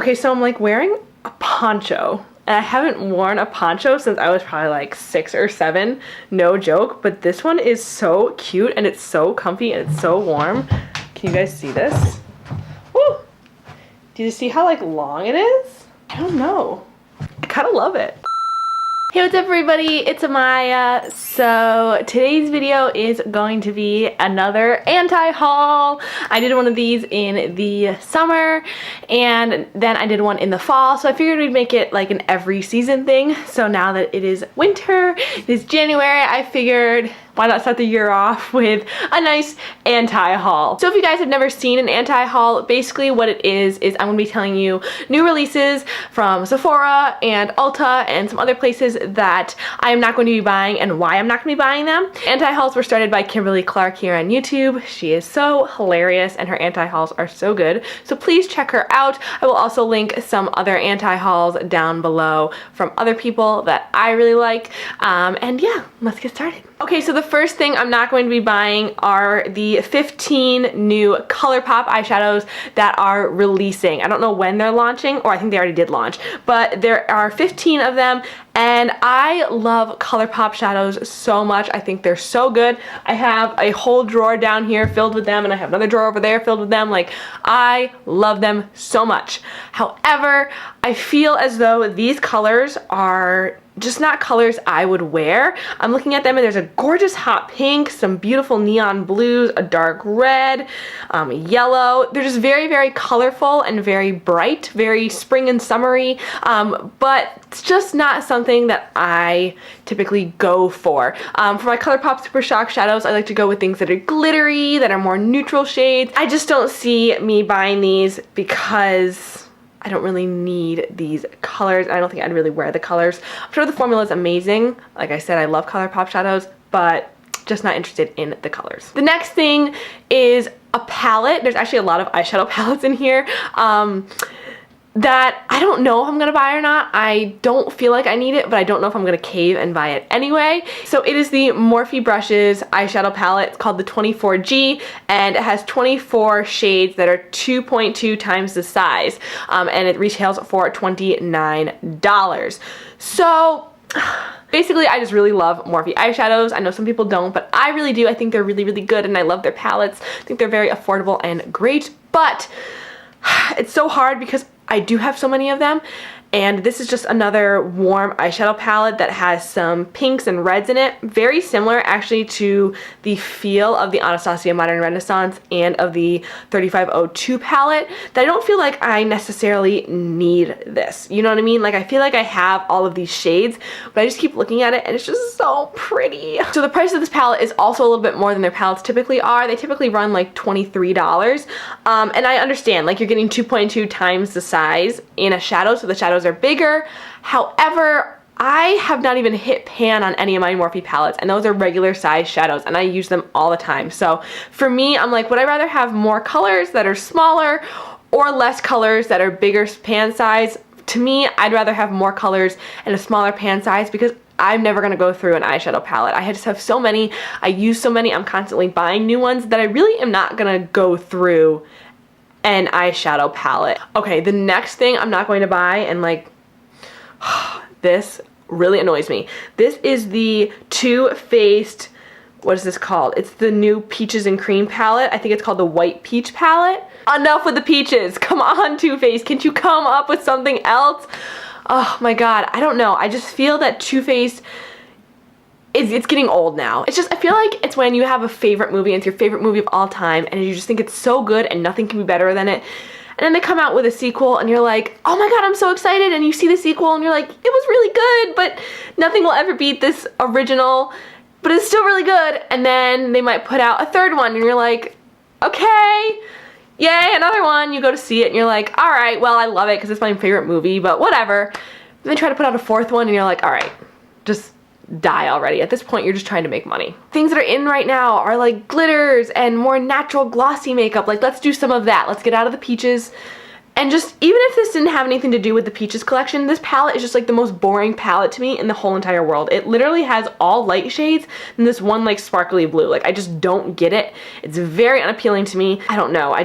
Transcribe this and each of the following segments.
Okay, so I'm like wearing a poncho. And I haven't worn a poncho since I was probably like 6 or 7, no joke. But this one is so cute and it's so comfy and it's so warm. Can you guys see this? Woo! Do you see how like long it is? I don't know. I kind of love it. Hey, what's up everybody? It's Amaya. So today's video is going to be another anti-haul. I did one of these in the summer and then I did one in the fall. So I figured we'd make it like an every season thing. So now that it is winter, it is January, I figured why not start the year off with a nice anti-haul. So if you guys have never seen an anti-haul, basically what it is I'm gonna be telling you new releases from Sephora and Ulta and some other places that I am not going to be buying and why I'm not going to be buying them. Anti-hauls were started by Kimberly Clark here on YouTube. She is so hilarious and her anti-hauls are so good. So please check her out. I will also link some other anti-hauls down below from other people that I really like. And yeah, let's get started. Okay, so the first thing I'm not going to be buying are the 15 new ColourPop eyeshadows that are releasing. I don't know when they're launching, or I think they already did launch, but there are 15 of them, and I love ColourPop shadows so much. I think they're so good. I have a whole drawer down here filled with them, and I have another drawer over there filled with them. Like, I love them so much. However, I feel as though these colors are just not colors I would wear. I'm looking at them and there's a gorgeous hot pink, some beautiful neon blues, a dark red, yellow. They're just very, very colorful and very bright, very spring and summery, but it's just not something that I typically go for. For my ColourPop Super Shock shadows, I like to go with things that are glittery, that are more neutral shades. I just don't see me buying these because I don't really need these colors. I don't think I'd really wear the colors. I'm sure the formula is amazing. Like I said, I love ColourPop shadows, but just not interested in the colors. The next thing is a palette. There's actually a lot of eyeshadow palettes in here that I don't know if I'm gonna buy or not. I don't feel like I need it, but I don't know if I'm gonna cave and buy it anyway. So it is the Morphe Brushes eyeshadow palette. It's called the 24G, and it has 24 shades that are 2.2 times the size, and it retails for $29. So basically, I just really love Morphe eyeshadows. I know some people don't, but I really do. I think they're really, really good, and I love their palettes. I think they're very affordable and great, but it's so hard because I do have so many of them, and this is just another warm eyeshadow palette that has some pinks and reds in it. Very similar actually to the feel of the Anastasia Modern Renaissance and of the 3502 palette, that I don't feel like I necessarily need this. You know what I mean? Like, I feel like I have all of these shades, but I just keep looking at it and it's just so pretty. So the price of this palette is also a little bit more than their palettes typically are. They typically run like $23. And I understand, like, you're getting 2.2 times the size in a shadow, so the shadows are bigger. However, I have not even hit pan on any of my Morphe palettes, and those are regular size shadows, and I use them all the time. So for me, I'm like, would I rather have more colors that are smaller or less colors that are bigger pan size? To me, I'd rather have more colors and a smaller pan size because I'm never going to go through an eyeshadow palette. I just have so many, I use so many, I'm constantly buying new ones that I really am not going to go through an eyeshadow palette. Okay, the next thing I'm not going to buy, and like, this really annoys me. This is the Too Faced, what is this called? It's the new Peaches and Cream palette. I think it's called the White Peach palette. Enough with the peaches. Come on, Too Faced. Can't you come up with something else? Oh my god, I don't know. I just feel that Too Faced it's getting old now. It's just, I feel like it's when you have a favorite movie and it's your favorite movie of all time and you just think it's so good and nothing can be better than it. And then they come out with a sequel and you're like, oh my god, I'm so excited, and you see the sequel and you're like, it was really good, but nothing will ever beat this original, but it's still really good. And then they might put out a third one and you're like, okay, yay, another one. You go to see it and you're like, alright, well, I love it because it's my favorite movie, but whatever. And they try to put out a fourth one and you're like, alright, just die already. At this point, you're just trying to make money. Things that are in right now are like glitters and more natural glossy makeup. Like, let's do some of that. Let's get out of the peaches. And just, even if this didn't have anything to do with the Peaches collection, this palette is just like the most boring palette to me in the whole entire world. It literally has all light shades and this one like sparkly blue. Like, I just don't get it. It's very unappealing to me. I don't know. I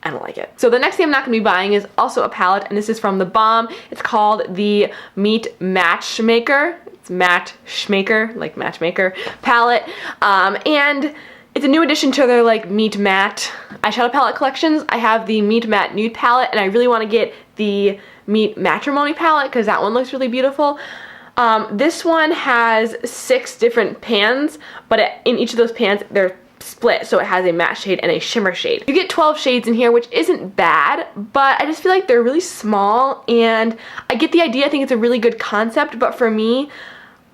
I don't like it. So the next thing I'm not gonna be buying is also a palette, and this is from The Balm. It's called the Meet Matchmaker. It's Matchmaker, like matchmaker palette. And it's a new addition to their like Meet Matte eyeshadow palette collections. I have the Meet Matte Nude palette, and I really want to get the Meet Matrimony palette because that one looks really beautiful. This one has 6 different pans, but in each of those pans they're split, so it has a matte shade and a shimmer shade. You get 12 shades in here, which isn't bad, but I just feel like they're really small, and I get the idea. I think it's a really good concept, but for me,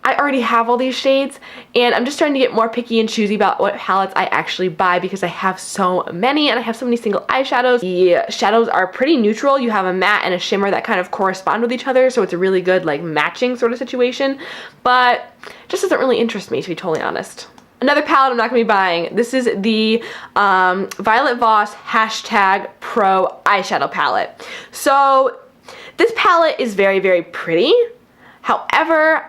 I already have all these shades, and I'm just trying to get more picky and choosy about what palettes I actually buy because I have so many, and I have so many single eyeshadows. The shadows are pretty neutral. You have a matte and a shimmer that kind of correspond with each other, so it's a really good like matching sort of situation, but it just doesn't really interest me, to be totally honest. Another palette I'm not going to be buying. This is the Violet Voss #Pro eyeshadow palette. So this palette is very, very pretty. However,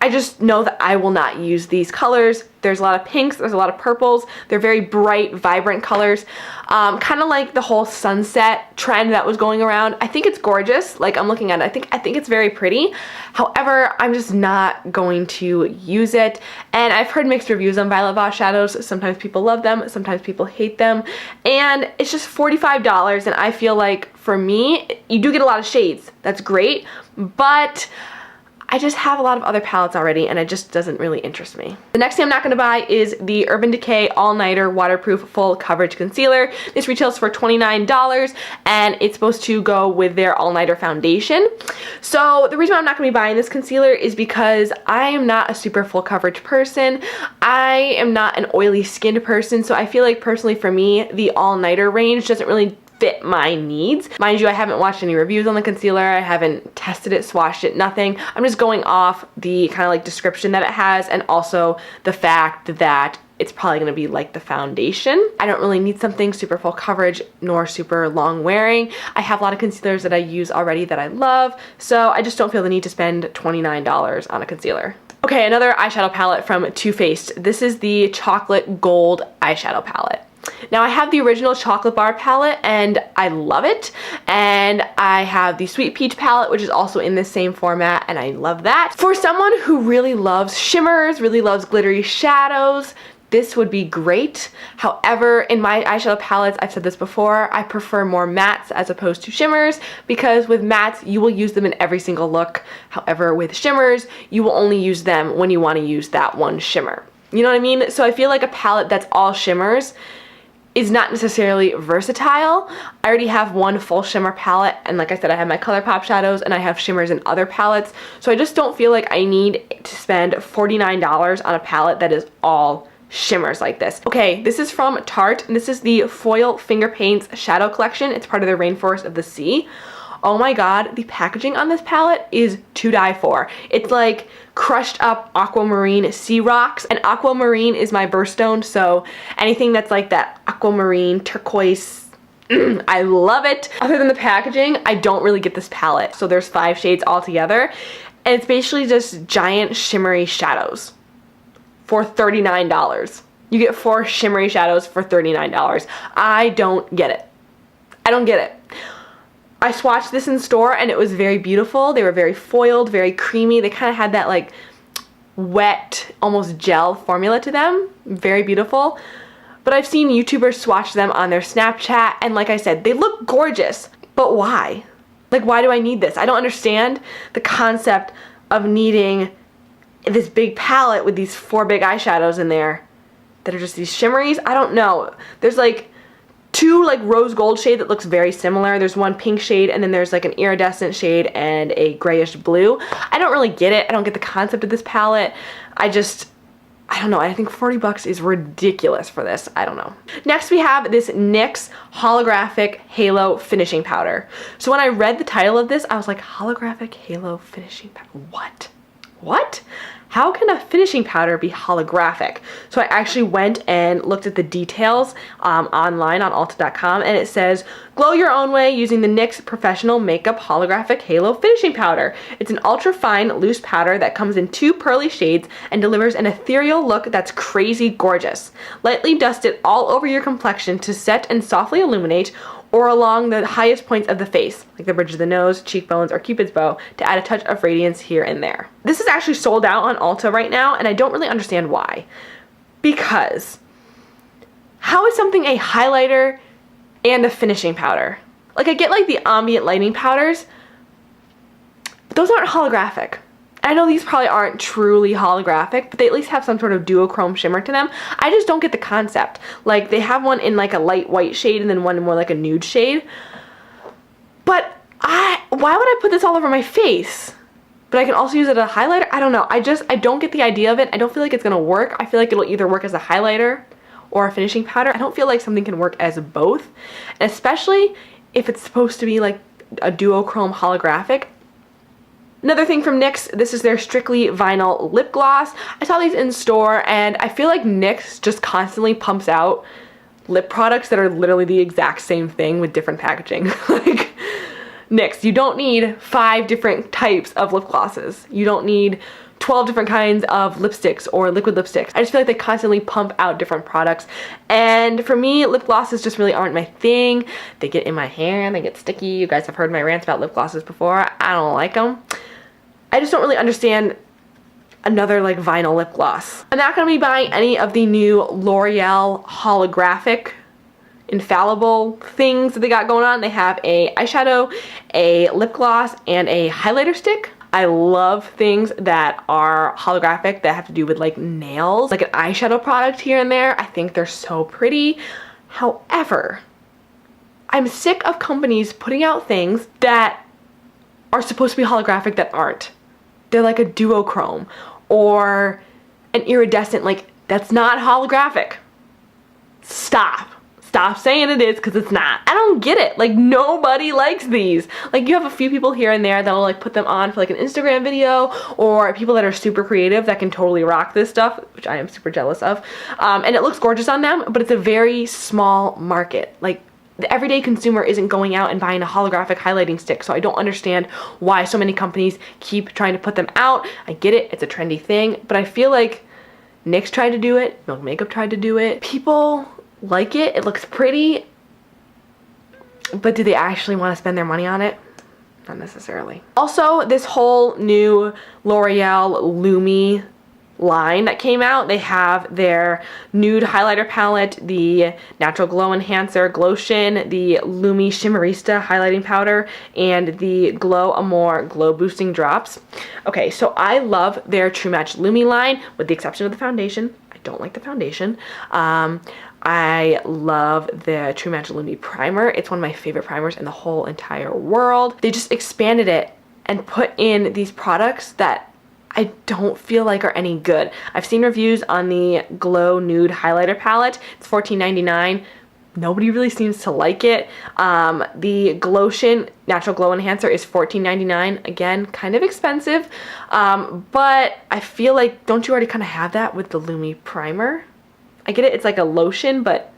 I just know that I will not use these colors. There's a lot of pinks, there's a lot of purples. They're very bright, vibrant colors. Kind of like the whole sunset trend that was going around. I think it's gorgeous. Like, I'm looking at it, I think it's very pretty. However, I'm just not going to use it. And I've heard mixed reviews on Violet Voss shadows. Sometimes people love them, sometimes people hate them. And it's just $45, and I feel like for me, you do get a lot of shades. That's great, but I just have a lot of other palettes already, and it just doesn't really interest me. The next thing I'm not going to buy is the Urban Decay All Nighter Waterproof Full Coverage Concealer. This retails for $29, and it's supposed to go with their All Nighter foundation. So the reason why I'm not going to be buying this concealer is because I am not a super full coverage person. I am not an oily skinned person, so I feel like personally for me, the All Nighter range doesn't really fit my needs. Mind you, I haven't watched any reviews on the concealer. I haven't tested it, swatched it, nothing. I'm just going off the kind of like description that it has, and also the fact that it's probably going to be like the foundation. I don't really need something super full coverage nor super long wearing. I have a lot of concealers that I use already that I love, so I just don't feel the need to spend $29 on a concealer. Okay, another eyeshadow palette from Too Faced. This is the Chocolate Gold eyeshadow palette. Now I have the original Chocolate Bar palette, and I love it, and I have the Sweet Peach palette, which is also in the same format, and I love that. For someone who really loves shimmers, really loves glittery shadows, this would be great. However, in my eyeshadow palettes, I've said this before, I prefer more mattes as opposed to shimmers, because with mattes, you will use them in every single look. However, with shimmers, you will only use them when you want to use that one shimmer. You know what I mean? So I feel like a palette that's all shimmers is not necessarily versatile. I already have one full shimmer palette, and like I said, I have my ColourPop shadows, and I have shimmers in other palettes, so I just don't feel like I need to spend $49 on a palette that is all shimmers like this. Okay, this is from Tarte, and this is the Foil Finger Paints Shadow Collection. It's part of the Rainforest of the Sea. Oh my god, the packaging on this palette is to die for. It's like crushed up aquamarine sea rocks, and aquamarine is my birthstone, so anything that's like that aquamarine turquoise, I love it. Other than the packaging, I don't really get this palette. So there's 5 shades altogether, and it's basically just giant shimmery shadows for $39. You get 4 shimmery shadows for $39. I don't get it. I don't get it. I swatched this in store, and it was very beautiful. They were very foiled, very creamy. They kind of had that like wet, almost gel formula to them. Very beautiful. But I've seen YouTubers swatch them on their Snapchat, and like I said, they look gorgeous. But why? Like, why do I need this? I don't understand the concept of needing this big palette with these 4 big eyeshadows in there that are just these shimmeries. I don't know. There's like 2 like rose gold shade that looks very similar. There's 1 pink shade, and then there's like an iridescent shade and a grayish blue. I don't really get it. I don't get the concept of this palette. I don't know. I think 40 bucks is ridiculous for this. I don't know. Next we have this NYX Holographic Halo Finishing Powder. So when I read the title of this, I was like, Holographic Halo Finishing Powder? What? What? How can a finishing powder be holographic? So I actually went and looked at the details online on Ulta.com, and it says, glow your own way using the NYX Professional Makeup Holographic Halo Finishing Powder. It's an ultra fine loose powder that comes in 2 pearly shades and delivers an ethereal look that's crazy gorgeous. Lightly dust it all over your complexion to set and softly illuminate. or along the highest points of the face, like the bridge of the nose, cheekbones, or Cupid's bow, to add a touch of radiance here and there. This is actually sold out on Ulta right now, and I don't really understand why. Because how is something a highlighter and a finishing powder? Like, I get like the ambient lighting powders, but those aren't holographic. I know these probably aren't truly holographic, but they at least have some sort of duochrome shimmer to them. I just don't get the concept. Like, they have one in like a light white shade and then one in more like a nude shade. But why would I put this all over my face? But I can also use it as a highlighter? I don't know. I don't get the idea of it. I don't feel like it's gonna work. I feel like it'll either work as a highlighter or a finishing powder. I don't feel like something can work as both, and especially if it's supposed to be like a duochrome holographic. Another thing from NYX, this is their Strictly Vinyl Lip Gloss. I saw these in store, and I feel like NYX just constantly pumps out lip products that are literally the exact same thing with different packaging. Like, NYX, you don't need 5 different types of lip glosses. You don't need 12 different kinds of lipsticks or liquid lipsticks. I just feel like they constantly pump out different products. And for me, lip glosses just really aren't my thing. They get in my hair and they get sticky. You guys have heard my rants about lip glosses before. I don't like them. I just don't really understand another like vinyl lip gloss. I'm not going to be buying any of the new L'Oreal holographic infallible things that they got going on. They have a eyeshadow, a lip gloss, and a highlighter stick. I love things that are holographic that have to do with like nails, like an eyeshadow product here and there. I think they're so pretty. However, I'm sick of companies putting out things that are supposed to be holographic that aren't. They're like a duochrome or an iridescent, like that's not holographic. Stop saying it is, because it's not. I don't get it. Like, nobody likes these. Like, you have a few people here and there that'll like put them on for like an Instagram video, or people that are super creative that can totally rock this stuff, which I am super jealous of. And it looks gorgeous on them, but it's a very small market. Like, the everyday consumer isn't going out and buying a holographic highlighting stick, so I don't understand why so many companies keep trying to put them out. I get it, it's a trendy thing, but I feel like NYX tried to do it, Milk Makeup tried to do it. People like it, it looks pretty, but do they actually want to spend their money on it? Not necessarily. Also, this whole new L'Oreal Lumi line that came out, they have their nude highlighter palette, the natural glow enhancer Glowtion, the Lumi Shimmerista highlighting powder, and the Glow Amore glow boosting drops. Okay, so I love their True Match Lumi line, with the exception of the foundation. I don't like the foundation. I love the True Match Lumi primer. It's one of my favorite primers in the whole entire world. They just expanded it and put in these products that I don't feel like are any good. I've seen reviews on the Glow Nude Highlighter Palette. It's $14.99. Nobody really seems to like it. The Glowtion Natural Glow Enhancer is $14.99. Again, kind of expensive. But I feel like, don't you already kind of have that with the Lumi primer? I get it, it's like a lotion, but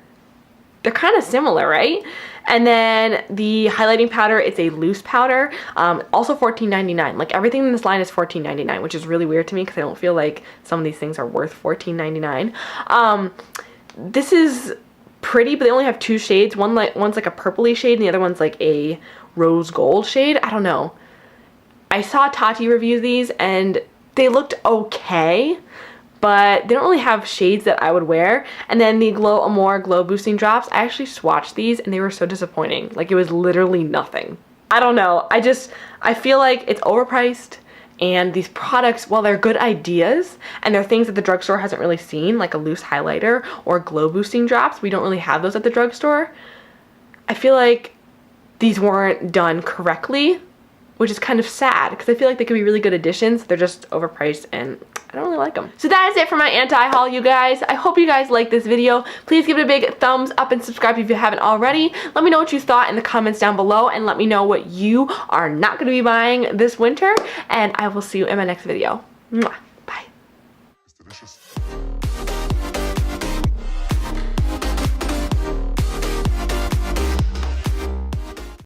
they're kind of similar, right? And then the highlighting powder, it's a loose powder, also $14.99. Like, everything in this line is $14.99, which is really weird to me because I don't feel like some of these things are worth $14.99. This is pretty, but they only have 2 shades. One's like a purpley shade and the other one's like a rose gold shade. I don't know. I saw Tati review these and they looked okay, but they don't really have shades that I would wear. And then the Glow Amore Glow Boosting Drops, I actually swatched these and they were so disappointing. Like, it was literally nothing. I don't know. I feel like it's overpriced, and these products, while they're good ideas and they're things that the drugstore hasn't really seen, like a loose highlighter or glow boosting drops, we don't really have those at the drugstore. I feel like these weren't done correctly, which is kind of sad because I feel like they could be really good additions. They're just overpriced and I don't really like them. So that is it for my anti-haul, you guys. I hope you guys liked this video. Please give it a big thumbs up and subscribe if you haven't already. Let me know what you thought in the comments down below, and let me know what you are not going to be buying this winter, and I will see you in my next video. Mwah. Bye. It's delicious.